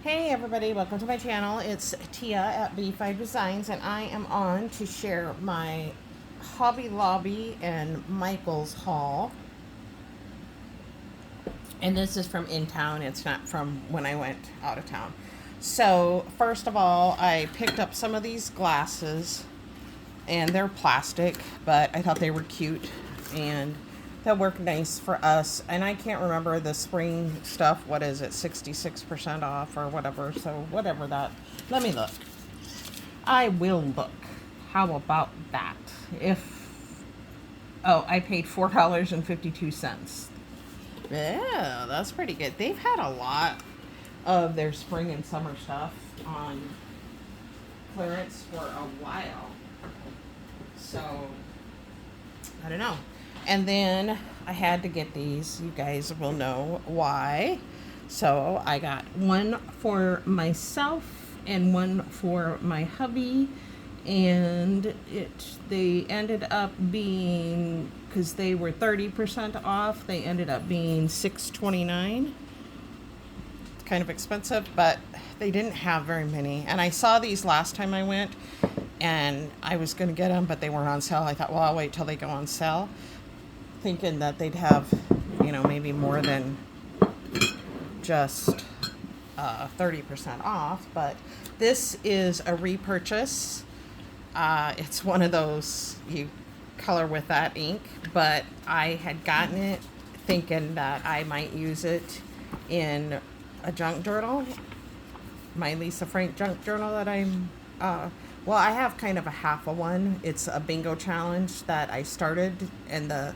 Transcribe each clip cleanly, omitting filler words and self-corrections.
Hey everybody, welcome to my channel. It's Tia at B5 Designs, and I am on to share my Hobby Lobby and Michael's haul. And this is from in town, it's not from when I went out of town. So first of all, I picked up some of these glasses, and they're plastic, but I thought they were cute and they'll work nice for us. And I can't remember the spring stuff. What is it? 66% off or whatever. So whatever that. Let me look. I will look. How about that? I paid $4.52. Yeah, that's pretty good. They've had a lot of their spring and summer stuff on clearance for a while. So I don't know. And then I had to get these. You guys will know why. So I got one for myself and one for my hubby. And they ended up being, because they were 30% off, they ended up being $6.29. It's kind of expensive, but they didn't have very many. And I saw these last time I went, and I was going to get them, but they weren't on sale. I thought, well, I'll wait till they go on sale, thinking that they'd have, maybe more than just 30% off. But this is a repurchase. It's one of those you color with that ink, but I had gotten it thinking that I might use it in a junk journal, my Lisa Frank junk journal that I have kind of a half of one. It's a bingo challenge that I started, and the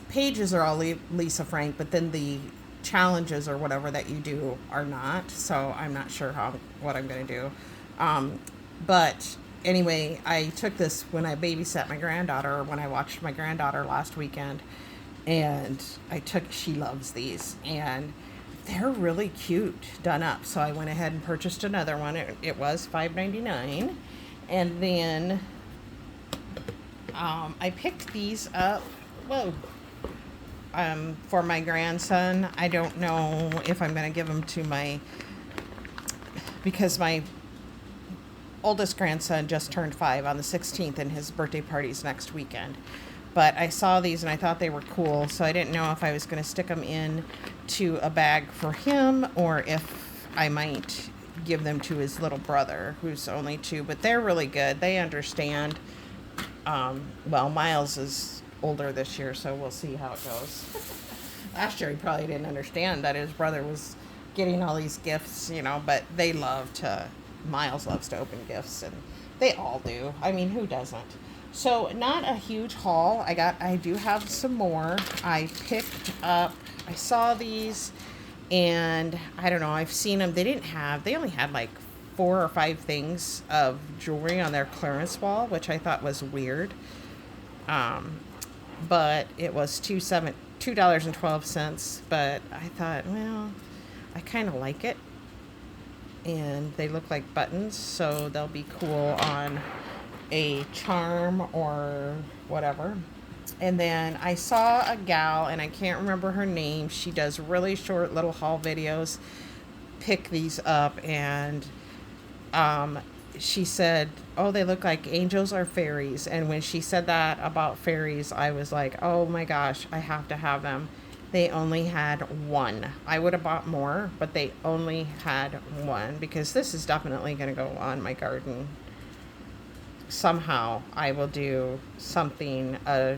pages are all Lisa Frank, but then the challenges or whatever that you do are not. So I'm not sure what I'm going to do. But anyway, I took this when I babysat my granddaughter, when I watched my granddaughter last weekend, and she loves these, and they're really cute done up. So I went ahead and purchased another one. It was $5.99. And then I picked these up. Whoa. For my grandson. I don't know if I'm going to give them to because my oldest grandson just turned 5 on the 16th, and his birthday party's next weekend. But I saw these and I thought they were cool, so I didn't know if I was going to stick them in to a bag for him or if I might give them to his little brother, who's only 2. But they're really good. They understand. Miles is older this year, so we'll see how it goes. Last year he probably didn't understand that his brother was getting all these gifts, but Miles loves to open gifts, and they all do. I mean, who doesn't? So not a huge haul. I do have some more. I saw these, and I don't know, I've seen them. They only had like 4 or 5 things of jewelry on their clearance wall, which I thought was weird. But it was $2.12. But I thought, well, I kind of like it. And they look like buttons, so they'll be cool on a charm or whatever. And then I saw a gal, and I can't remember her name. She does really short little haul videos. Pick these up, and she said, oh, they look like angels or fairies. And when she said that about fairies, I was like, oh my gosh, I have to have them. They only had one. I would have bought more, but they only had one, because this is definitely going to go on my garden. Somehow I will do something, a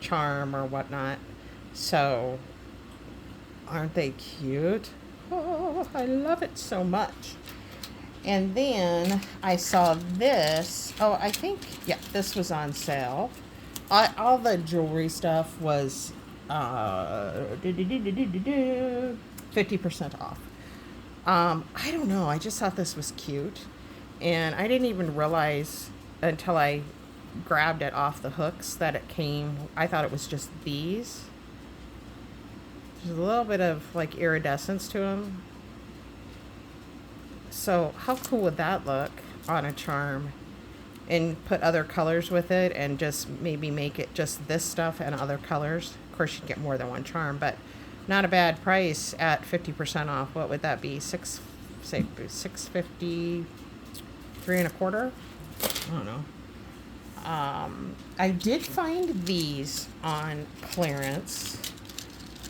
charm or whatnot. So aren't they cute? Oh, I love it so much. And then I saw this. Oh, I think, yeah, this was on sale. All the jewelry stuff was 50% off. I don't know. I just thought this was cute. And I didn't even realize until I grabbed it off the hooks that it came. I thought it was just these. There's a little bit of like iridescence to them. So how cool would that look on a charm? And put other colors with it, and just maybe make it just this stuff and other colors. Of course, you can get more than one charm, but not a bad price at 50% off. What would that be? Say 6.50, 3.25. I don't know. I did find these on clearance,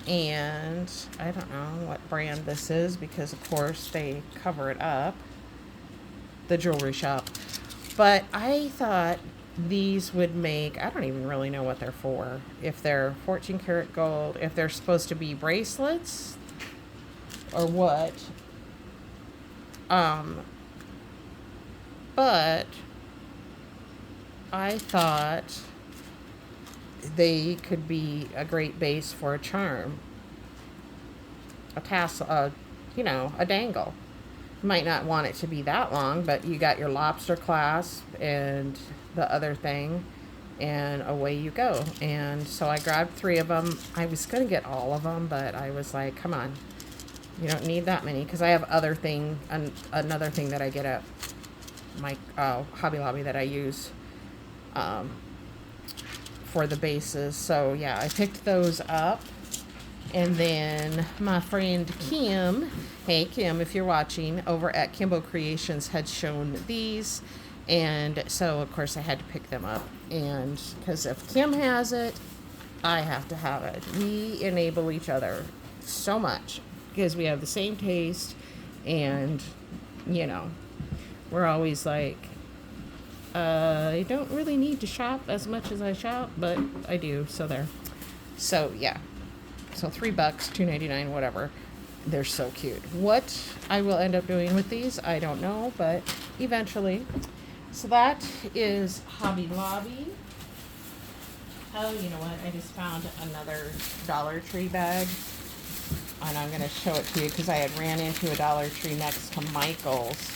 and I don't know what brand this is because, of course, they cover it up. The jewelry shop. But I thought these would make, I don't even really know what they're for. If they're 14 karat gold, if they're supposed to be bracelets or what. But I thought they could be a great base for a charm, a tassel, a dangle. You might not want it to be that long, but you got your lobster clasp and the other thing, and away you go. And so I grabbed 3 of them. I was going to get all of them, but I was like, come on, you don't need that many, because I have another thing that I get at my Hobby Lobby that I use for the bases. So yeah, I picked those up. And then my friend Kim, hey Kim, if you're watching, over at Kimbo Creations had shown these. And so, of course, I had to pick them up. And because if Kim has it, I have to have it. We enable each other so much because we have the same taste. And, we're always like, I don't really need to shop as much as I shop, but I do. So there. So, yeah. So $3, $2.99, whatever. They're so cute. What I will end up doing with these, I don't know, but eventually. So that is Hobby Lobby. Oh, you know what? I just found another Dollar Tree bag. And I'm going to show it to you because I had ran into a Dollar Tree next to Michael's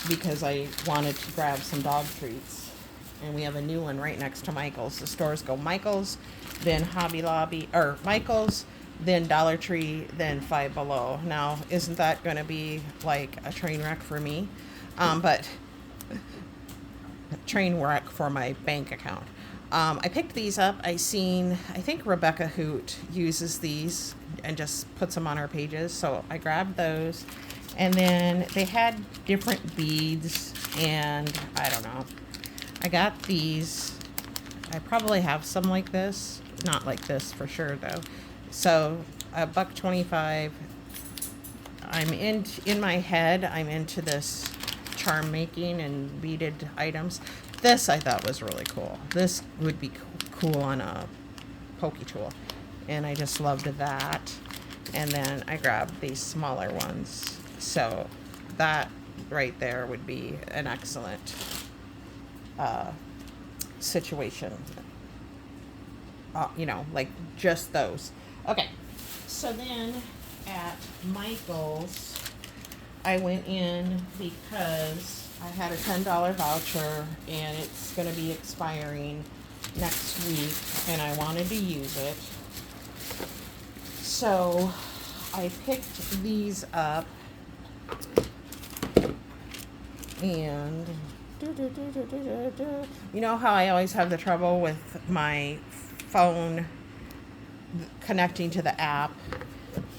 because I wanted to grab some dog treats. And we have a new one right next to Michael's. The stores go Michael's, then Hobby Lobby, or Michael's, then Dollar Tree, then Five Below. Now, isn't that going to be like a train wreck for me? But train wreck for my bank account. I picked these up. I think Rebecca Hoot uses these and just puts them on her pages. So I grabbed those. And then they had different beads, and I don't know. I got these. I probably have some like this. Not like this for sure though. So $1.25. I'm in my head, I'm into this charm making and beaded items. This I thought was really cool. This would be cool on a pokey tool. And I just loved that. And then I grabbed these smaller ones. So that right there would be an excellent situation. Like just those. Okay. So then at Michael's, I went in because I had a $10 voucher and it's going to be expiring next week and I wanted to use it. So I picked these up and you know how I always have the trouble with my phone connecting to the app,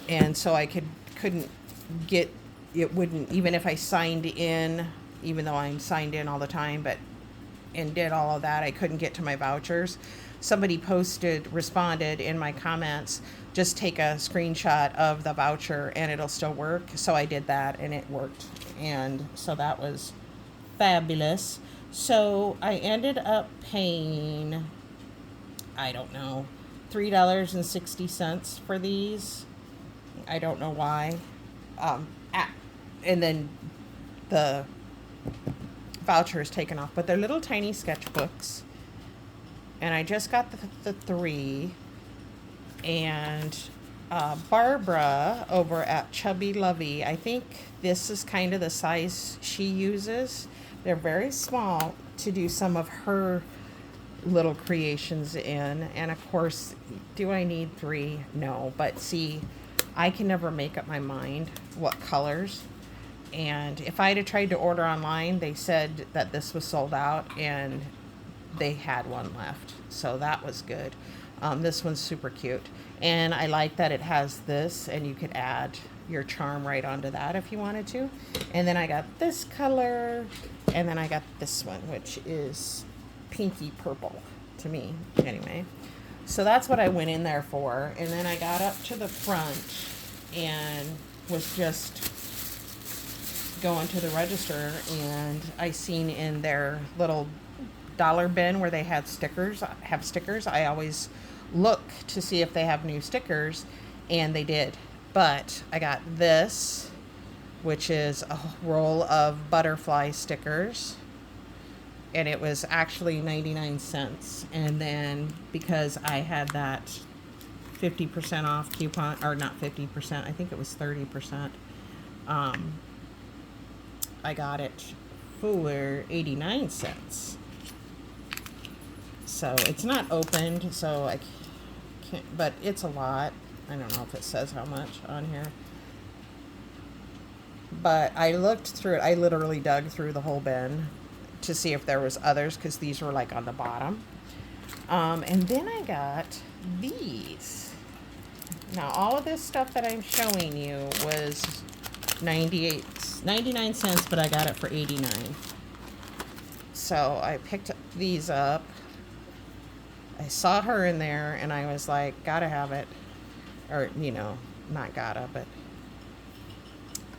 and so I couldn't get it, wouldn't, even if I signed in, even though I'm signed in all the time, and did all of that, I couldn't get to my vouchers. Somebody responded in my comments, just take a screenshot of the voucher and it'll still work. So I did that and it worked. And so that was fabulous. So I ended up paying, I don't know, $3.60 for these. I don't know why. And then the voucher is taken off, but they're little tiny sketchbooks. And I just got the 3. And Barbara over at Chubby Lovey, I think this is kind of the size she uses. They're very small to do some of her little creations in. And of course, do I need 3? No. But see, I can never make up my mind what colors. And if I had tried to order online, they said that this was sold out and they had one left. So that was good. This one's super cute. And I like that it has this, and you could add your charm right onto that if you wanted to. And then I got this color, and then I got this one, which is pinky purple to me, anyway. So that's what I went in there for. And then I got up to the front and was just going to the register, and I seen in their little dollar bin where they had stickers, I always look to see if they have new stickers, and they did. But I got this, which is a roll of butterfly stickers, and it was actually 99 cents. And then because I had that 50% off coupon, or not 50%, I think it was 30%, I got it for 89 cents. So it's not opened, so I can't, but it's a lot. I don't know if it says how much on here. But I looked through it. I literally dug through the whole bin to see if there was others, because these were like on the bottom. And then I got these. Now, all of this stuff that I'm showing you was 99 cents, but I got it for 89. So I picked these up. I saw her in there, and I was like, gotta have it. Or, you know, not gotta, but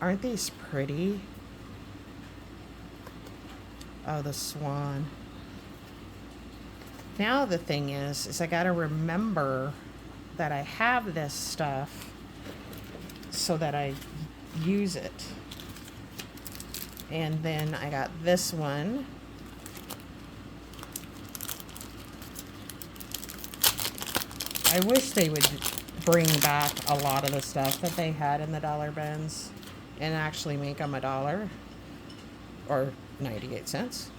aren't these pretty? Oh, the swan. Now the thing is I gotta remember that I have this stuff so that I use it. And then I got this one. I wish they would bring back a lot of the stuff that they had in the dollar bins and actually make them $1 or 98 cents.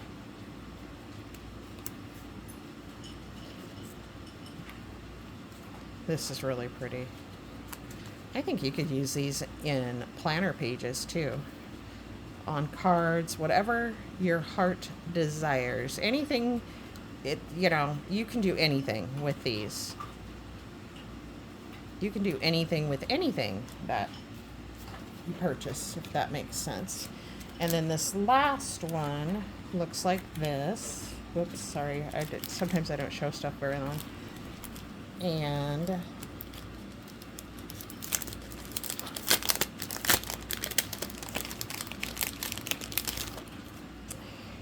This is really pretty. I think you could use these in planner pages too. On cards, whatever your heart desires. Anything, you know, you can do anything with these. You can do anything with anything that you purchase, if that makes sense. And then this last one looks like this. Whoops, sorry. Sometimes I don't show stuff very long. And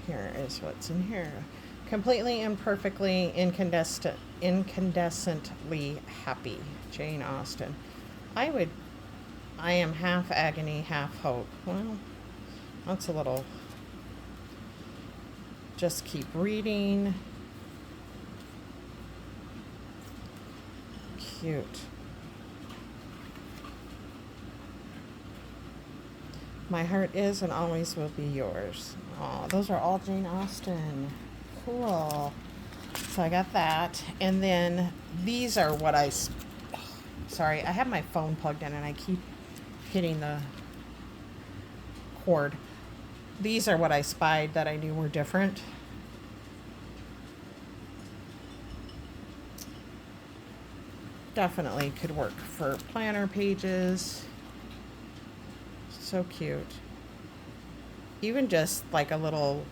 here is what's in here. Completely and perfectly incandescently happy, Jane Austen. I am half agony, half hope. Well, that's a little, just keep reading. Cute. My heart is and always will be yours. Oh, those are all Jane Austen. Cool. So I got that. And then these are what sorry, I have my phone plugged in and I keep hitting the cord. These are what I spied that I knew were different. Definitely could work for planner pages. So cute. Even just like a little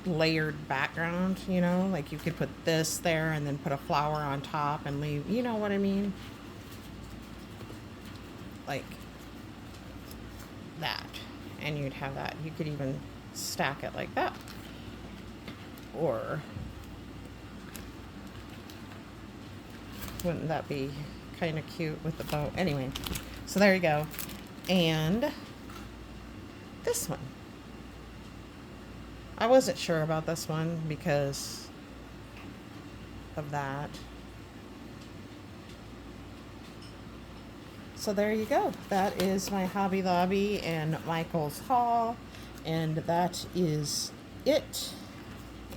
layered background, you know, like you could put this there and then put a flower on top and leave, you know what I mean? Like that. And you'd have that. You could even stack it like that. Or wouldn't that be kind of cute with the bow? Anyway, so there you go. And this one. I wasn't sure about this one because of that. So there you go. That is my Hobby Lobby and Michael's haul. And that is it.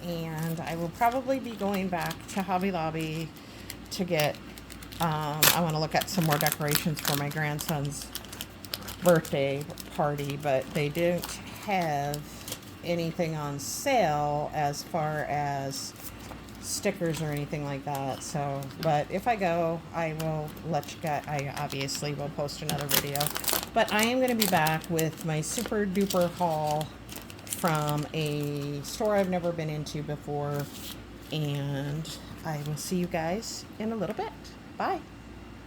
And I will probably be going back to Hobby Lobby to get, I want to look at some more decorations for my grandson's birthday party, but they didn't have anything on sale as far as stickers or anything like that. So, but if I go, I will let you guys, I obviously will post another video. But I am going to be back with my super duper haul from a store I've never been into before. And I will see you guys in a little bit. Bye.